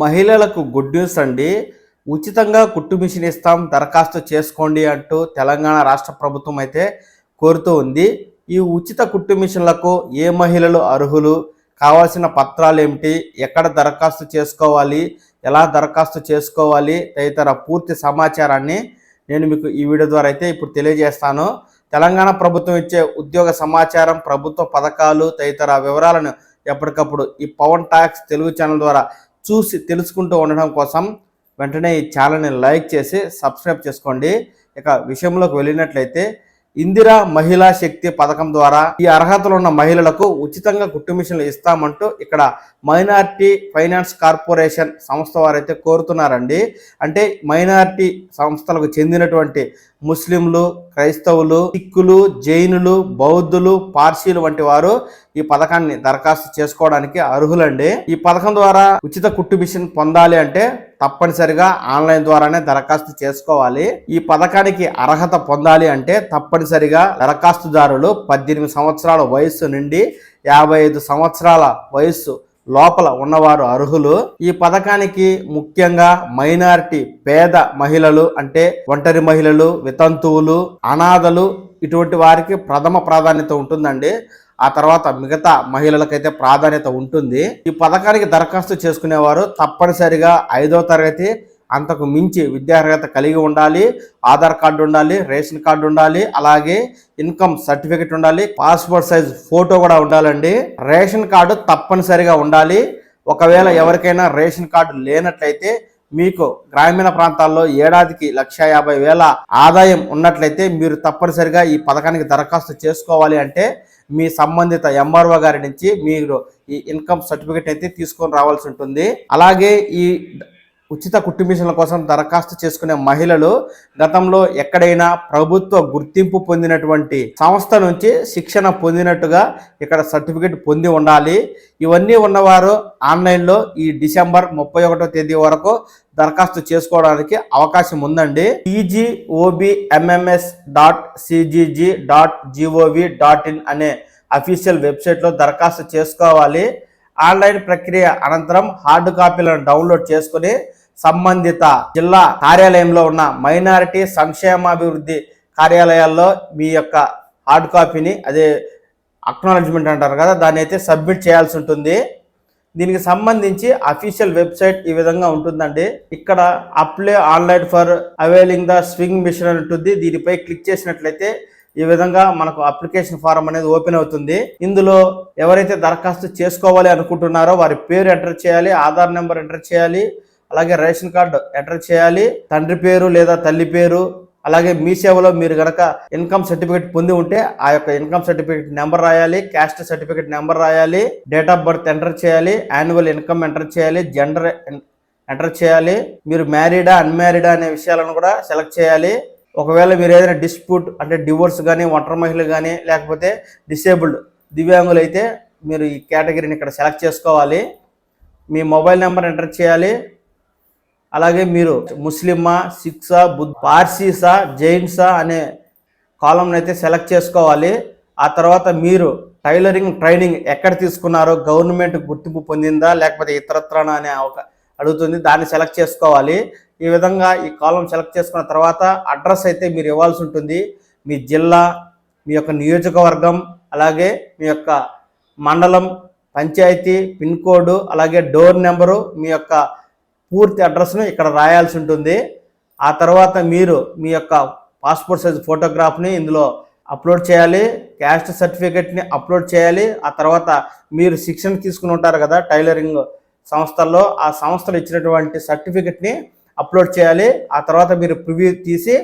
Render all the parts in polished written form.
మహిళలకు good news అండి. ఉచితంగా కుట్టు మిషన్ ఇస్తాం, దరఖాస్తు చేసుకోండి అంటూ తెలంగాణ రాష్ట్ర ప్రభుత్వం అయితే కోరుతూ ఉంది. ఈ ఉచిత కుట్టు మిషన్లకు ఏ మహిళలు అర్హులు, కావాల్సిన పత్రాలు ఏమిటి, ఎక్కడ దరఖాస్తు చేసుకోవాలి, ఎలా దరఖాస్తు చేసుకోవాలి తదితర పూర్తి సమాచారాన్ని నేను మీకు ఈ వీడియో ద్వారా అయితే ఇప్పుడు తెలియజేస్తాను. తెలంగాణ ప్రభుత్వం ఇచ్చే ఉద్యోగ సమాచారం, ప్రభుత్వ పథకాలు తదితర వివరాలను ఎప్పటికప్పుడు ఈ పవన్ టాక్స్ తెలుగు ఛానల్ ద్వారా చూసి తెలుసుకుంటూ ఉండడం కోసం వెంటనే ఈ ఛానల్ని లైక్ చేసి సబ్స్క్రైబ్ చేసుకోండి. ఇక విషయంలోకి వెళ్ళినట్లయితే, ఇందిరా మహిళా శక్తి పథకం ద్వారా ఈ అర్హతలు ఉన్న మహిళలకు ఉచితంగా కుట్టు మిషన్లు ఇస్తామంటూ ఇక్కడ మైనారిటీ ఫైనాన్స్ కార్పొరేషన్ సంస్థ వారైతే కోరుతున్నారండి. అంటే మైనారిటీ సంస్థలకు చెందినటువంటి ముస్లింలు, క్రైస్తవులు, సిక్కులు, జైనులు, బౌద్ధులు, పార్సీలు వంటి వారు ఈ పథకాన్ని దరఖాస్తు చేసుకోవడానికి అర్హులండి. ఈ పథకం ద్వారా ఉచిత కుట్టు మిషన్ పొందాలి అంటే తప్పనిసరిగా ఆన్లైన్ ద్వారానే దరఖాస్తు చేసుకోవాలి. ఈ పథకానికి అర్హత పొందాలి అంటే తప్పనిసరిగా దరఖాస్తుదారులు 18 సంవత్సరాల వయస్సు నుండి 55 సంవత్సరాల వయస్సు లోపల ఉన్నవారు అర్హులు. ఈ పథకానికి ముఖ్యంగా మైనారిటీ పేద మహిళలు, అంటే ఒంటరి మహిళలు, వితంతువులు, అనాథలు, ఇటువంటి వారికి ప్రథమ ప్రాధాన్యత ఉంటుందండి. ఆ తర్వాత మిగతా మహిళలకైతే ప్రాధాన్యత ఉంటుంది. ఈ పథకానికి దరఖాస్తు చేసుకునేవారు తప్పనిసరిగా 5వ తరగతి అంతకు మించి విద్యార్హత కలిగి ఉండాలి. ఆధార్ కార్డు ఉండాలి, రేషన్ కార్డు ఉండాలి, అలాగే ఇన్కమ్ సర్టిఫికెట్ ఉండాలి, పాస్పోర్ట్ సైజ్ ఫోటో కూడా ఉండాలండి. రేషన్ కార్డు తప్పనిసరిగా ఉండాలి. ఒకవేళ ఎవరికైనా రేషన్ కార్డు లేనట్లయితే, మీకు గ్రామీణ ప్రాంతాల్లో ఏడాదికి 1,50,000 ఆదాయం ఉన్నట్లయితే మీరు తప్పనిసరిగా ఈ పథకానికి దరఖాస్తు చేసుకోవాలి. అంటే మీ సంబంధిత ఎంఆర్ఓ గారి నుంచి మీరు ఈ ఇన్కమ్ సర్టిఫికెట్ అయితే తీసుకొని రావాల్సి ఉంటుంది. అలాగే ఈ ఉచిత కుట్టు మిషన్ల కోసం దరఖాస్తు చేసుకునే మహిళలు గతంలో ఎక్కడైనా ప్రభుత్వ గుర్తింపు పొందినటువంటి సంస్థ నుంచి శిక్షణ పొందినట్టుగా ఇక్కడ సర్టిఫికెట్ పొంది ఉండాలి. ఇవన్నీ ఉన్నవారు ఆన్లైన్లో ఈ డిసెంబర్ 31వ తేదీ వరకు దరఖాస్తు చేసుకోవడానికి అవకాశం ఉందండి. egobmms.cgg.gov.in అనే అఫీషియల్ వెబ్సైట్లో దరఖాస్తు చేసుకోవాలి. ఆన్లైన్ ప్రక్రియ అనంతరం హార్డ్ కాపీలను డౌన్లోడ్ చేసుకుని సంబంధిత జిల్లా కార్యాలయంలో ఉన్న మైనారిటీ సంక్షేమాభివృద్ధి కార్యాలయాల్లో మీ యొక్క హార్డ్ కాపీని, అదే అక్నాలెడ్జ్మెంట్ అంటారు కదా, దాన్ని అయితే సబ్మిట్ చేయాల్సి ఉంటుంది. దీనికి సంబంధించి అఫీషియల్ వెబ్సైట్ ఈ విధంగా ఉంటుందండి. ఇక్కడ apply online for availing the sewing machine అని ఉంటుంది. దీనిపై క్లిక్ చేసినట్లయితే ఈ విధంగా మనకు అప్లికేషన్ ఫారం అనేది ఓపెన్ అవుతుంది. ఇందులో ఎవరైతే దరఖాస్తు చేసుకోవాలి అనుకుంటున్నారో వారి పేరు ఎంటర్ చేయాలి, ఆధార్ నెంబర్ ఎంటర్ చేయాలి, అలాగే రేషన్ కార్డు ఎంటర్ చేయాలి, తండ్రి పేరు లేదా తల్లి పేరు, అలాగే మీ సేవలో మీరు గనక ఇన్కమ్ సర్టిఫికేట్ పొంది ఉంటే ఆ యొక్క ఇన్కమ్ సర్టిఫికేట్ నెంబర్ రాయాలి, క్యాస్ట్ సర్టిఫికేట్ నెంబర్ రాయాలి, డేట్ ఆఫ్ బర్త్ ఎంటర్ చేయాలి, యాన్యువల్ ఇన్కమ్ ఎంటర్ చేయాలి, జెండర్ ఎంటర్ చేయాలి, మీరు మ్యారీడా అన్మ్యారీడా అనే విషయాలను కూడా సెలెక్ట్ చేయాలి. ఒకవేళ మీరు ఏదైనా డిస్ప్యూట్ అంటే డివోర్స్ కానీ, ఒంటరి మహిళలు కానీ, లేకపోతే డిసేబుల్డ్ దివ్యాంగులు అయితే మీరు ఈ కేటగిరీని ఇక్కడ సెలెక్ట్ చేసుకోవాలి. మీ మొబైల్ నెంబర్ ఎంటర్ చేయాలి. అలాగే మీరు ముస్లిమా, సిక్సా, పార్సీసా, జైన్సా అనే కాలంని అయితే సెలెక్ట్ చేసుకోవాలి. ఆ తర్వాత మీరు టైలరింగ్ ట్రైనింగ్ ఎక్కడ తీసుకున్నారో, గవర్నమెంట్ గుర్తింపు పొందిందా లేకపోతే ఇతరత్రాన అనే అడుగుతుంది, దాన్ని సెలెక్ట్ చేసుకోవాలి. ఈ విధంగా ఈ కాలం సెలెక్ట్ చేసుకున్న తర్వాత అడ్రస్ అయితే మీరు ఇవ్వాల్సి ఉంటుంది. మీ జిల్లా, మీ యొక్క నియోజకవర్గం, అలాగే మీ యొక్క మండలం, పంచాయతీ, పిన్ కోడ్, అలాగే డోర్ నెంబరు, మీ యొక్క పూర్తి అడ్రస్ను ఇక్కడ రాయాల్సి ఉంటుంది. ఆ తర్వాత మీరు మీ యొక్క పాస్పోర్ట్ సైజ్ ఫోటోగ్రాఫ్ని ఇందులో అప్లోడ్ చేయాలి, క్యాస్ట్ సర్టిఫికేట్ని అప్లోడ్ చేయాలి. ఆ తర్వాత మీరు శిక్షణ తీసుకుని ఉంటారు కదా టైలరింగ్ సంస్థల్లో, ఆ సంస్థలు ఇచ్చినటువంటి సర్టిఫికెట్ని అప్లోడ్ చేయాలి. ఆ తర్వాత మీరు ప్రివ్యూ తీసి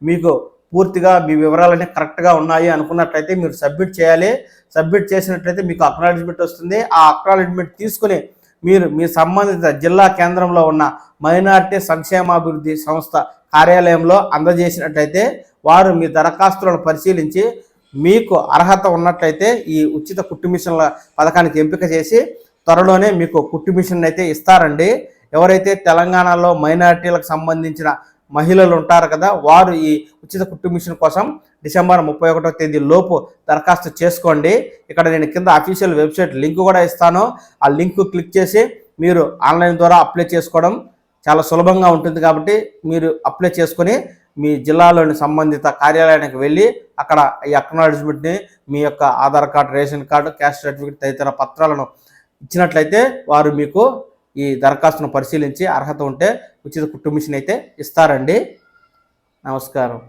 మీకు పూర్తిగా మీ వివరాలన్నీ కరెక్ట్గా ఉన్నాయి అనుకున్నట్లయితే మీరు సబ్మిట్ చేయాలి. సబ్మిట్ చేసినట్లయితే మీకు అక్నాలెడ్జ్మెంట్ వస్తుంది. ఆ అక్నాలెడ్జ్మెంట్ తీసుకుని మీరు మీ సంబంధిత జిల్లా కేంద్రంలో ఉన్న మైనారిటీ సంక్షేమాభివృద్ధి సంస్థ కార్యాలయంలో అందజేసినట్లయితే వారు మీ దరఖాస్తులను పరిశీలించి మీకు అర్హత ఉన్నట్లయితే ఈ ఉచిత కుట్టు మిషన్ల పథకానికి ఎంపిక చేసి త్వరలోనే మీకు కుట్టు మిషన్ అయితే ఇస్తారండి. ఎవరైతే తెలంగాణలో మైనారిటీలకు సంబంధించిన మహిళలు ఉంటారు కదా, వారు ఈ ఉచిత కుట్టు మిషన్ కోసం డిసెంబర్ 31వ తేదీ లోపు దరఖాస్తు చేసుకోండి. ఇక్కడ నేను కింద అఫీషియల్ వెబ్సైట్ లింక్ కూడా ఇస్తాను. ఆ లింక్ క్లిక్ చేసి మీరు ఆన్లైన్ ద్వారా అప్లై చేసుకోవడం చాలా సులభంగా ఉంటుంది. కాబట్టి మీరు అప్లై చేసుకొని మీ జిల్లాలోని సంబంధిత కార్యాలయానికి వెళ్ళి అక్కడ ఈ అక్నాలెడ్జ్మెంట్ని, మీ యొక్క Aadhaar card, ration card, caste certificate తదితర పత్రాలను ఇచ్చినట్లయితే వారు మీకు ఈ దరఖాస్తును పరిశీలించి అర్హత ఉంటే ఉచిత కుటుంబ మిషన్ అయితే ఇస్తారండి. నమస్కారం.